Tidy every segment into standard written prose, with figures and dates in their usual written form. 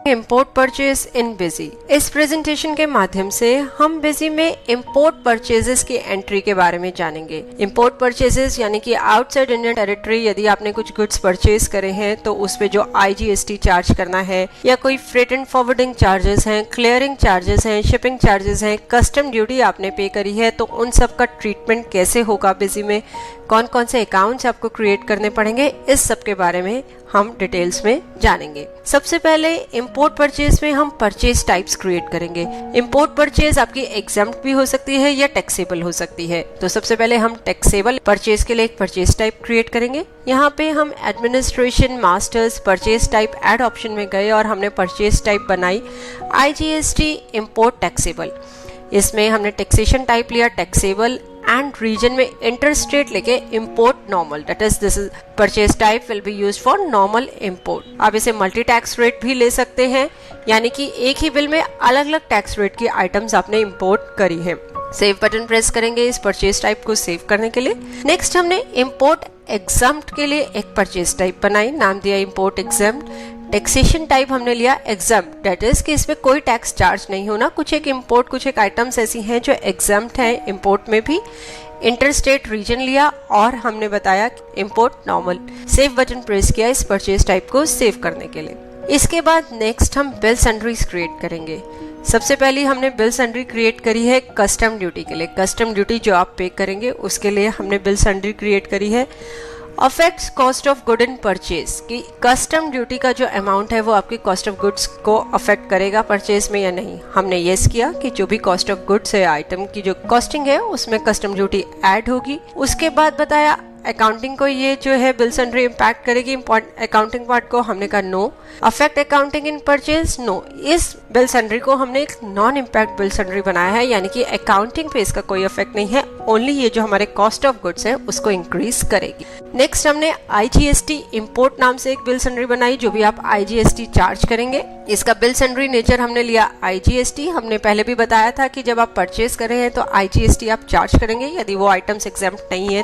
Import purchase in busy. इस presentation के माध्यम से हम बिजी में इम्पोर्ट परचेजेस की एंट्री के बारे में जानेंगे। इम्पोर्ट परचेजेस यानी कि आउटसाइड इंडियन टेरिटरी यदि आपने कुछ गुड्स परचेज करे हैं तो उस पे जो IGST चार्ज करना है या कोई फ्रेट एंड फॉरवर्डिंग चार्जेस हैं, क्लियरिंग चार्जेस हैं, शिपिंग चार्जेस हैं, कस्टम ड्यूटी आपने पे करी है, तो उन सब का ट्रीटमेंट कैसे होगा बिजी में, कौन कौन से अकाउंट्स आपको क्रिएट करने पड़ेंगे, इस सब के बारे में हम डिटेल्स में जानेंगे। सबसे पहले इंपोर्ट परचेज में हम परचेज टाइप्स क्रिएट करेंगे। इंपोर्ट परचेज आपकी एग्जम्प्ट भी हो सकती है या टैक्सेबल हो सकती है। तो सबसे पहले हम टैक्सेबल परचेज के लिए एक परचेज टाइप क्रिएट करेंगे। यहाँ पे हम administration masters purchase type add option में गए और हमने परचेज टाइप बनाई IGST इंपोर्ट टैक्सेबल। इसमें हमने टैक्सेशन टाइप लिया टैक्सेबल एंड रीजन में इंटरस्टेट लेके import normal, that is this purchase type will be used for normal import. आप इसे मल्टी टैक्स रेट भी ले सकते हैं, यानी कि एक ही बिल में अलग अलग टैक्स रेट की आइटम्स आपने इंपोर्ट करी है। सेव बटन प्रेस करेंगे इस परचेज टाइप को सेव करने के लिए। नेक्स्ट हमने इंपोर्ट एग्जम्प्ट के लिए एक परचेज टाइप बनाई, नाम दिया इंपोर्ट एग्जम्प्ट। टैक्सेशन टाइप हमने लिया एग्जम्प्ट, दैट इज कि इसमें कोई टैक्स चार्ज नहीं होना। कुछ एक आइटम्स ऐसी हैं जो एग्जम्प्ट हैं इंपोर्ट में भी। इंटरस्टेट रीजन लिया और हमने बताया import normal. Save button press किया इस परचेज टाइप को सेव करने के लिए। इसके बाद नेक्स्ट हम बिल सन्ड्रीज क्रिएट करेंगे। सबसे पहले हमने बिल सन्ड्री क्रिएट करी है कस्टम ड्यूटी के लिए। कस्टम ड्यूटी जो आप पे करेंगे उसके लिए हमने बिल सन्ड्री क्रिएट करी है। Affects cost of good in purchase, कि कस्टम ड्यूटी का जो अमाउंट है वो आपकी कॉस्ट ऑफ गुड्स को अफेक्ट करेगा परचेज में या नहीं। हमने येस किया कि जो भी कॉस्ट ऑफ गुड्स है, आइटम की जो कॉस्टिंग है उसमें कस्टम ड्यूटी ऐड होगी। उसके बाद बताया अकाउंटिंग को ये जो है बिल सन्ड्री इम्पैक्ट करेगी। अकाउंटिंग पार्ट को हमने कहा no. Affect accounting in purchase, no. इस बिल सन्ड्री को हमने एक नॉन इम्पैक्ट बिल सन्ड्री बनाया है, यानी कि अकाउंटिंग पे इसका कोई इफेक्ट नहीं है, ओनली ये जो हमारे कॉस्ट ऑफ गुड्स है उसको इंक्रीज करेगी। नेक्स्ट हमने IGST इंपोर्ट नाम से एक बिल सन्ड्री बनाई, जो भी आप IGST चार्ज करेंगे। इसका बिल सन्ड्री नेचर हमने लिया IGST। हमने पहले भी बताया था कि जब आप परचेज कर रहे हैं तो IGST आप चार्ज करेंगे, यदि वो आइटम्स एग्जम्प्ट नहीं है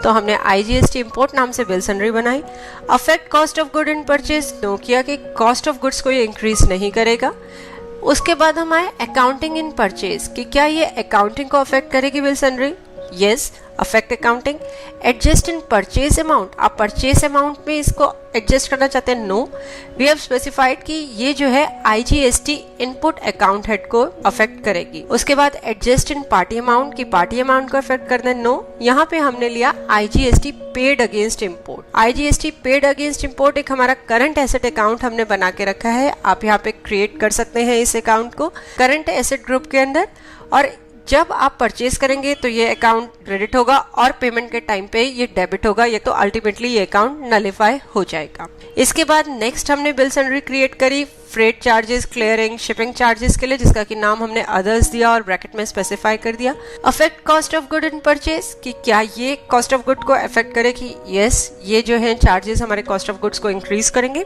तो हमने IGST इंपोर्ट नाम से बिल सन्ड्री बनाई। Affect cost of good in purchase, no किया कि कॉस्ट ऑफ गुड्स को ये इंक्रीज नहीं करेगा। उसके बाद हम आए अकाउंटिंग इन परचेज, कि क्या ये अकाउंटिंग को अफेक्ट करेगी bill sundry. Yes, affect accounting. Adjust in purchase amount, आप परचेज अमाउंट में इसको एडजस्ट करना चाहते हैं, नो। वी हैव स्पेसिफाइड कि ये जो है IGST इनपुट अकाउंट हेड को अफेक्ट करेगी। उसके बाद एडजस्ट इन पार्टी अमाउंट, की पार्टी अमाउंट को अफेक्ट करना है, नो। यहाँ पे हमने लिया IGST paid against import. IGST paid against import एक हमारा करंट एसेट अकाउंट हमने बना के रखा है। आप यहाँ पे क्रिएट कर सकते हैं इस अकाउंट को करंट एसेट ग्रुप के अंदर, और जब आप परचेज करेंगे तो ये अकाउंट क्रेडिट होगा और पेमेंट के टाइम पे ये डेबिट होगा, ये तो अल्टीमेटली ये अकाउंट नलिफाई हो जाएगा। इसके बाद नेक्स्ट हमने बिल सन्ड्री क्रिएट करी freight charges, clearing, shipping charges के लिए, जिसका कि नाम हमने अदर्स दिया और ब्रैकेट में स्पेसिफाई कर दिया। Affect cost of good in purchase, कि क्या ये कॉस्ट ऑफ गुड को अफेक्ट करेगी। यस, ये जो है चार्जेस हमारे कॉस्ट ऑफ गुड्स को इंक्रीज करेंगे।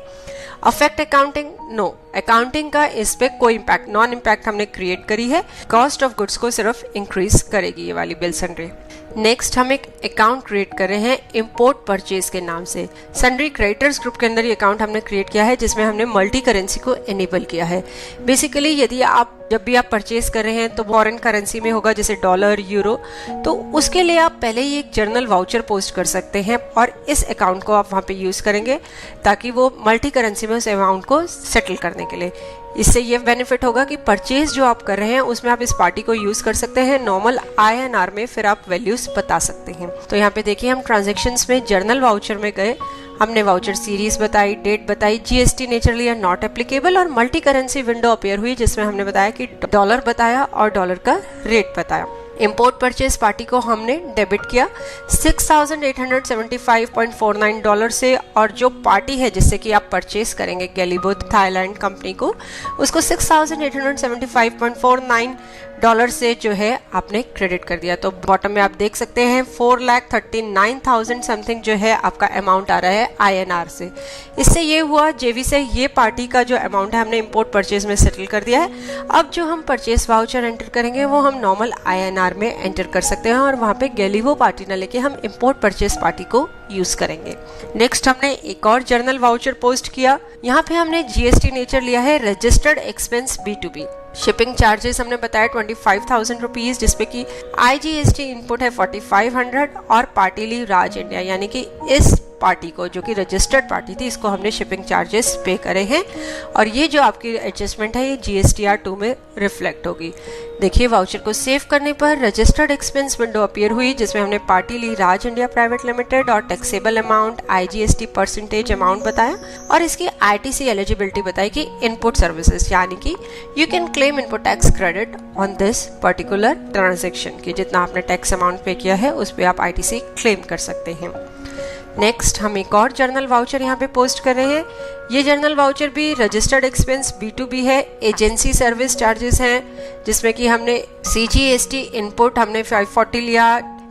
Affect accounting, no. अकाउंटिंग का इस पे कोई इम्पैक्ट, नॉन इम्पैक्ट हमने क्रिएट करी है, कॉस्ट ऑफ गुड्स को सिर्फ इंक्रीज करेगी ये वाली बिल सन्ड्री। नेक्स्ट हम एक अकाउंट क्रिएट कर रहे हैं इंपोर्ट परचेज के नाम से। सन्ड्री क्रेडिटर्स ग्रुप के अंदर ये अकाउंट हमने क्रिएट किया है, जिसमें हमने मल्टी करेंसी को एनेबल किया है। बेसिकली यदि आप जब भी आप परचेज कर रहे हैं तो फॉरेन करेंसी में होगा, जैसे डॉलर, यूरो, तो उसके लिए आप पहले ही एक जर्नल वाउचर पोस्ट कर सकते हैं और इस अकाउंट को आप वहाँ पे यूज करेंगे ताकि वो मल्टी करेंसी में उस अमाउंट को सेटल करने के लिए। इससे ये बेनिफिट होगा कि परचेज जो आप कर रहे हैं उसमें आप इस पार्टी को यूज कर सकते हैं नॉर्मल INR में, फिर आप वैल्यूज बता सकते हैं। तो यहाँ पे देखिए हम ट्रांजेक्शन्स में जर्नल वाउचर में गए, हमने वाउचर सीरीज बताई, डेट बताई, GST नेचर लिया नॉट एप्लीकेबल, और मल्टी करेंसी विंडो अपीयर हुई जिसमें हमने बताया कि डॉलर बताया और डॉलर का रेट बताया। इंपोर्ट परचेज पार्टी को हमने डेबिट किया $6,875.49 से, और जो पार्टी है जिससे कि आप परचेज करेंगे गैलिबो थाईलैंड कंपनी को, उसको $6,875.49 से जो है आपने क्रेडिट कर दिया। तो बॉटम में आप देख सकते हैं 4,39,000 समथिंग जो है आपका अमाउंट आ रहा है INR से। इससे ये हुआ जेवी से ये पार्टी का जो अमाउंट है हमने इंपोर्ट परचेज में सेटल कर दिया है। अब जो हम परचेज वाउचर एंटर करेंगे वो हम नॉर्मल INR INR में एंटर कर सकते हैं और वहाँ पे गैलीवो पार्टी ना लेके हम इंपोर्ट परचेज पार्टी को यूज करेंगे। नेक्स्ट हमने एक और जर्नल वाउचर पोस्ट किया। यहाँ पे हमने GST नेचर लिया है registered expense B2B। Shipping charges हमने बताया 25,000 रुपीज, जिसपे कि IGST इनपुट है 4,500 और पार्टी ली राज इंडिया यानी कि इस पार्टी को जो कि रजिस्टर्ड पार्टी थी इसको हमने शिपिंग चार्जेस पे करे हैं और ये जो आपकी एडजस्टमेंट है ये GSTR2 में रिफ्लेक्ट होगी। देखिए वाउचर को सेव करने पर रजिस्टर्ड एक्सपेंस विंडो अपीयर हुई जिसमें हमने पार्टी ली राज इंडिया प्राइवेट लिमिटेड और taxable amount IGST percentage amount बताया और इसकी ITC एलिजिबिलिटी बताई कि इनपुट सर्विसेज यानी कि you can claim input tax credit on this particular transaction कि जितना आपने टैक्स अमाउंट पे किया है उस पर आप ITC क्लेम कर सकते हैं। नेक्स्ट हम एक और जर्नल वाउचर यहाँ पे पोस्ट कर रहे हैं। ये जर्नल वाउचर भी रजिस्टर्ड एक्सपेंस B2B है। एजेंसी सर्विस चार्जेस हैं जिसमें कि हमने CGST इनपुट हमने 540 लिया,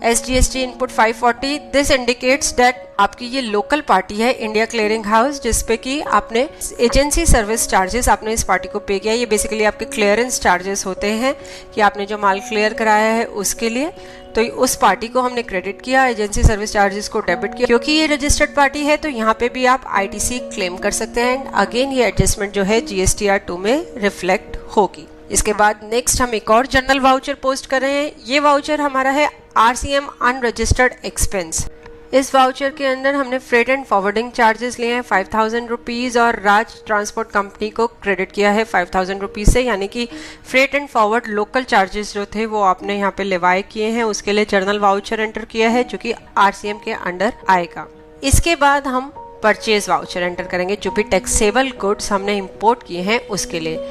SGST input 540। This indicates that आपकी ये लोकल पार्टी है इंडिया क्लियरिंग हाउस जिसपे कि आपने एजेंसी सर्विस चार्जेस आपने इस पार्टी को पे किया। ये बेसिकली आपके क्लियरेंस चार्जेस होते हैं कि आपने जो माल क्लियर कराया है उसके लिए, तो उस पार्टी को हमने क्रेडिट किया, एजेंसी सर्विस चार्जेस को डेबिट किया। क्योंकि ये रजिस्टर्ड पार्टी है तो यहाँ पे भी आप ITC क्लेम कर सकते हैं। अगेन ये एडजस्टमेंट जो है GSTR2 में रिफ्लेक्ट होगी। इसके बाद नेक्स्ट हम एक और जर्नल वाउचर पोस्ट कर रहे हैं। ये वाउचर हमारा है RCM अनरजिस्टर्ड एक्सपेंस। इस वाउचर के अंदर हमने फ्रेट एंड फॉरवर्डिंग चार्जेस लिए हैं 5,000 रुपीज़ और राज ट्रांसपोर्ट कंपनी को क्रेडिट किया है 5,000 रुपीज़ से, यानी कि freight and forward local charges जो थे वो आपने यहाँ पे लेवाए किए हैं, उसके लिए जर्नल वाउचर एंटर किया है जो कि RCM के अंडर आएगा। इसके बाद हम परचेज वाउचर एंटर करेंगे जो भी टैक्सेबल गुड्स हमने इम्पोर्ट किए हैं उसके लिए।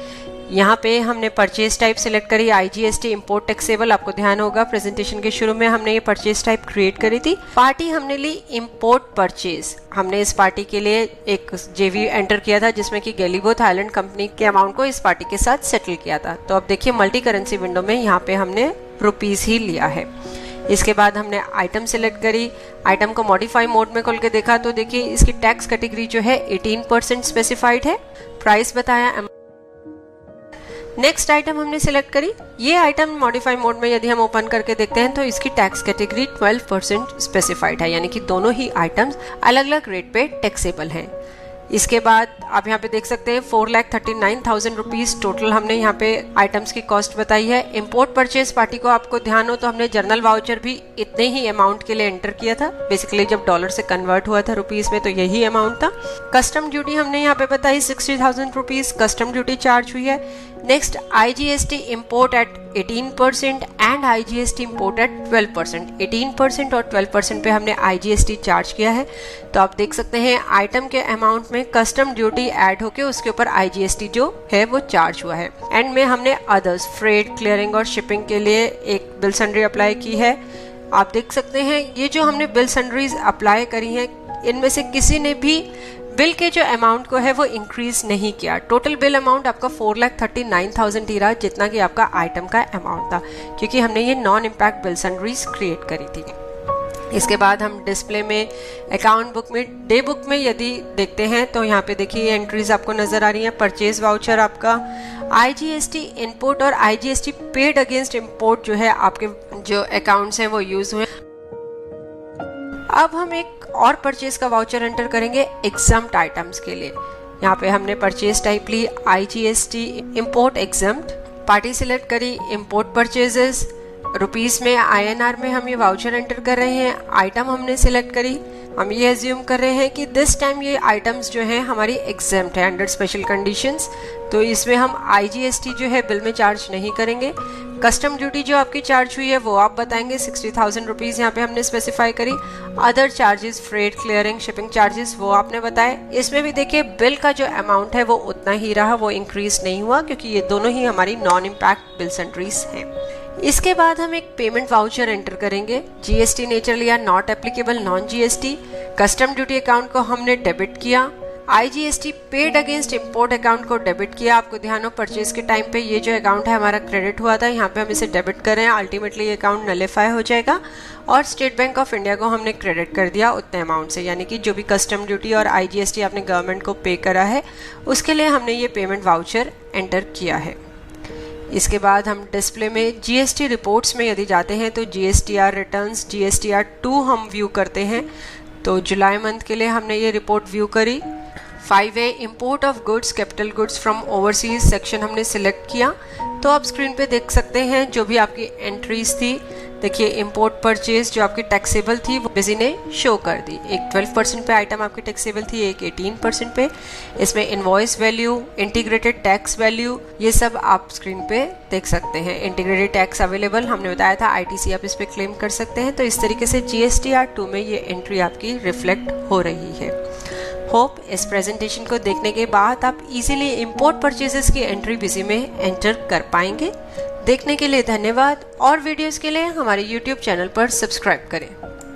यहाँ पे हमने परचेज टाइप सिलेक्ट करी IGST इम्पोर्ट टैक्सेबल। आपको ध्यान होगा प्रेजेंटेशन के शुरू में हमने ये परचेज टाइप क्रिएट करी थी। पार्टी हमने ली इम्पोर्ट परचेज। हमने इस पार्टी के लिए एक JV एंटर किया था जिसमें कि गैलीवो थाईलैंड कंपनी के अमाउंट को इस पार्टी के साथ सेटल किया था। तो अब देखिए मल्टी करेंसी विंडो में यहाँ पे हमने रुपीज ही लिया है। इसके बाद हमने आइटम सिलेक्ट करी, आइटम को मॉडिफाई मोड में खोल के देखा तो देखिए इसकी टैक्स कैटेगरी जो है 18% स्पेसिफाइड है। प्राइस बताया। नेक्स्ट आइटम हमने सिलेक्ट करी। ये आइटम मॉडिफाई मोड में यदि हम ओपन करके देखते हैं तो इसकी टैक्स कैटेगरी 12% स्पेसिफाइड है, यानी कि दोनों ही आइटम्स अलग अलग रेट पे टैक्सेबल हैं। इसके बाद आप यहाँ पे देख सकते हैं 4,39,000 रुपीज टोटल हमने यहाँ पे आइटम्स की कॉस्ट बताई है। इंपोर्ट परचेज पार्टी को आपको ध्यान हो तो हमने जर्नल वाउचर भी इतने ही अमाउंट के लिए एंटर किया था। बेसिकली जब डॉलर से कन्वर्ट हुआ था रुपीज में तो यही अमाउंट था। कस्टम ड्यूटी हमने यहाँ पे बताई 60,000 रुपीज कस्टम ड्यूटी चार्ज हुई है। Next IGST import at 18% and IGST import at 12%। 18% और 12% पे हमने IGST चार्ज किया है। तो आप देख सकते हैं आइटम के अमाउंट में कस्टम ड्यूटी ऐड होके उसके ऊपर IGST जो है वो चार्ज हुआ है। एंड में हमने अदर्स फ्रेट, क्लियरिंग और शिपिंग के लिए एक बिल सन्ड्री अप्लाई की है। आप देख सकते हैं ये जो हमने बिल सन्ड्रीज अप्लाई करी हैं इनमें से किसी ने भी बिल के जो अमाउंट को है वो इंक्रीज नहीं किया। टोटल बिल अमाउंट आपका 4,39,000 ही रहा जितना कि आपका आइटम का अमाउंट था, क्योंकि हमने ये non impact bill sundries create करी थी। इसके बाद हम डिस्प्ले में अकाउंट बुक में डे बुक में यदि देखते हैं तो यहाँ पे देखिए एंट्रीज आपको नजर आ रही हैं। परचेज वाउचर आपका IGST इनपुट और IGST पेड अगेंस्ट इम्पोर्ट जो है आपके जो अकाउंट्स हैं वो यूज हुए। अब हम एक और परचेज का वाउचर एंटर करेंगे एग्जम्प्ट आइटम्स के लिए। यहाँ पे हमने परचेज टाइप ली IGST import exempt, party select करी इम्पोर्ट परचेजेस, रुपीस में INR में हम ये वाउचर एंटर कर रहे हैं। आइटम हमने सिलेक्ट करी। हम ये एज्यूम कर रहे हैं कि दिस टाइम ये आइटम्स जो हैं हमारी एग्जेम्प्ट है अंडर स्पेशल कंडीशंस, तो इसमें हम IGST जो है बिल में चार्ज नहीं करेंगे। कस्टम ड्यूटी जो आपकी चार्ज हुई है वो आप बताएंगे 60,000 रुपीज़ यहाँ पे हमने स्पेसिफाई करी। Other charges, freight, clearing, shipping charges वो आपने बताए। इसमें भी देखिए बिल का जो अमाउंट है वो उतना ही रहा, वो इंक्रीज नहीं हुआ क्योंकि ये दोनों ही हमारी नॉन इम्पैक्ट बिल सन्ड्रीज हैं। इसके बाद हम एक पेमेंट वाउचर एंटर करेंगे। GST नेचर लिया not applicable non GST। Custom duty account को हमने डेबिट किया। IGST paid against import account को डेबिट किया। आपको ध्यान हो परचेज के टाइम पे ये जो अकाउंट है हमारा क्रेडिट हुआ था, यहाँ पे हम इसे डेबिट कर रहे हैं। अल्टीमेटली ये अकाउंट नलिफाई हो जाएगा और स्टेट बैंक ऑफ इंडिया को हमने क्रेडिट कर दिया उतने अमाउंट से, यानी कि जो भी कस्टम ड्यूटी और IGST आपने गवर्नमेंट को पे करा है उसके लिए हमने ये पेमेंट वाउचर एंटर किया है। इसके बाद हम डिस्प्ले में जीएसटी रिपोर्ट्स में यदि जाते हैं तो जीएसटीआर रिटर्न्स, जीएसटीआर 2 हम व्यू करते हैं। तो जुलाई मंथ के लिए हमने ये रिपोर्ट व्यू करी। 5A import of goods, capital goods from overseas section हमने सिलेक्ट किया। तो आप स्क्रीन पे देख सकते हैं जो भी आपकी एंट्रीज थी। देखिए इंपोर्ट परचेज जो आपकी टैक्सेबल थी वो बिजी ने शो कर दी। एक 12% पे आइटम आपकी टैक्सेबल थी, एक 18% पे। इसमें invoice value, integrated tax value, ये सब आप स्क्रीन पे देख सकते हैं। इंटीग्रेटेड टैक्स अवेलेबल हमने बताया था, आईटीसी आप इस पे क्लेम कर सकते हैं। तो इस तरीके से जीएसटीआर 2 में ये एंट्री आपकी रिफ्लेक्ट हो रही है। होप इस प्रेजेंटेशन को देखने के बाद आप इजीली इंपोर्ट परचेजेस की एंट्री बिजी में एंटर कर पाएंगे। देखने के लिए धन्यवाद और वीडियोस के लिए हमारे YouTube चैनल पर सब्सक्राइब करें।